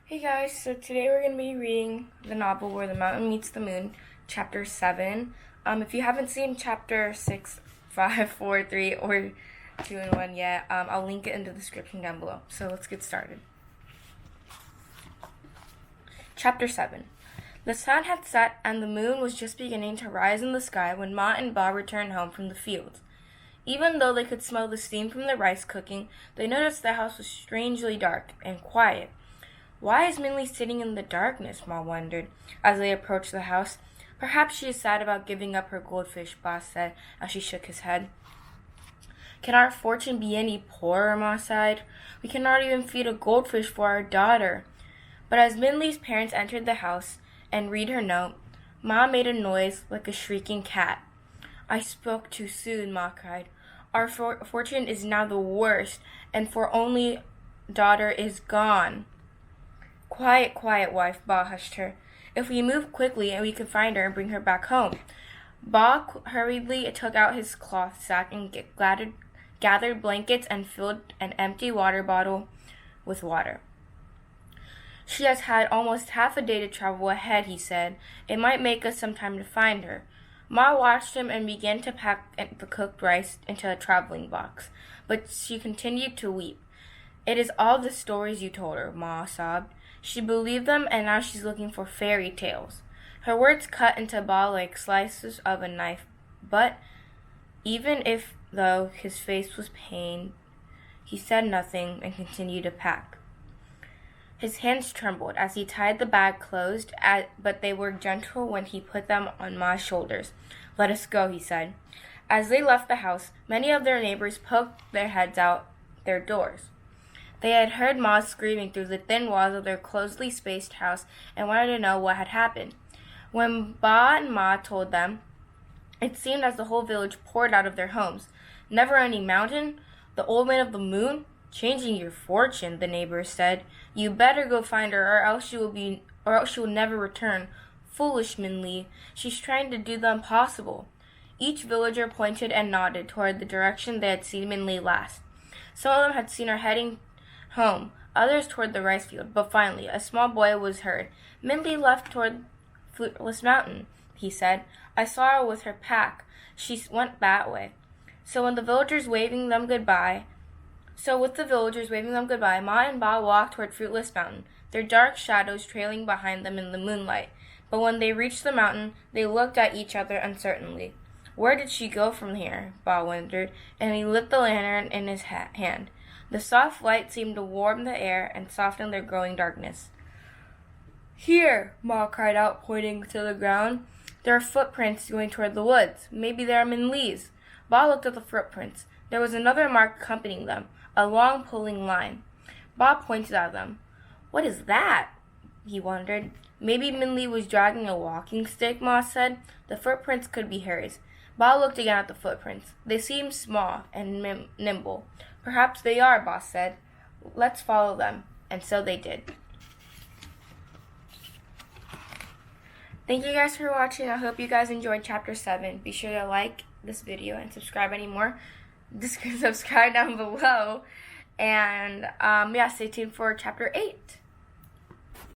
Hey guys, so today we're going to be reading the novel Where the Mountain Meets the Moon, Chapter 7. If you haven't seen Chapter 6, 5, 4, 3, or 2 and 1 yet, I'll link it in the description down below. So let's get started. Chapter 7. The sun had set and the moon was just beginning to rise in the sky when Ma and Ba returned home from the fields. Even though they could smell the steam from the rice cooking, they noticed the house was strangely dark and quiet. Why is Minli sitting in the darkness? Ma wondered as they approached the house. Perhaps she is sad about giving up her goldfish, Ba said as she shook his head. Can our fortune be any poorer? Ma sighed. We cannot even feed a goldfish for our daughter. But as Minli's parents entered the house and read her note, Ma made a noise like a shrieking cat. I spoke too soon, Ma cried. Our fortune is now the worst, and for only daughter is gone. Quiet, quiet, wife, Ba hushed her. If we move quickly and we can find her and bring her back home. Ba hurriedly took out his cloth sack and gathered blankets and filled an empty water bottle with water. She has had almost half a day to travel ahead, he said. It might make us some time to find her. Ma watched him and began to pack the cooked rice into a traveling box, but she continued to weep. It is all the stories you told her, Ma sobbed. She believed them, and now she's looking for fairy tales. Her words cut into Ba like slices of a knife, but even if, though his face was pained, he said nothing and continued to pack. His hands trembled as he tied the bag closed, but they were gentle when he put them on Ma's shoulders. Let us go, he said. As they left the house, many of their neighbors poked their heads out their doors. They had heard Ma screaming through the thin walls of their closely spaced house and wanted to know what had happened. When Ba and Ma told them, it seemed as the whole village poured out of their homes. Never any mountain? The old man of the moon? Changing your fortune, the neighbors said. You better go find her, or else she will never return. Foolish Minli. She's trying to do the impossible. Each villager pointed and nodded toward the direction they had seen Minli last. Some of them had seen her heading home, others toward the rice field, but finally a small boy was heard. Minli left toward Fruitless Mountain, he said. I saw her with her pack. She went that way. So with the villagers waving them goodbye, Ma and Ba walked toward Fruitless Mountain, their dark shadows trailing behind them in the moonlight. But when they reached the mountain, they looked at each other uncertainly. Where did she go from here? Ba wondered, and he lit the lantern in his hand. The soft light seemed to warm the air and soften their growing darkness. Here, Ma cried out, pointing to the ground. There are footprints going toward the woods. Maybe they are Minli's. Ba looked at the footprints. There was another mark accompanying them, a long pulling line. Ba pointed at them. What is that? He wondered. Maybe Minli was dragging a walking stick, Ma said. The footprints could be hers. Ba looked again at the footprints. They seemed small and nimble. Perhaps they are, Ba said. Let's follow them. And so they did. Thank you guys for watching. I hope you guys enjoyed Chapter 7. Be sure to like this video and subscribe anymore. Subscribe down below. And stay tuned for Chapter 8.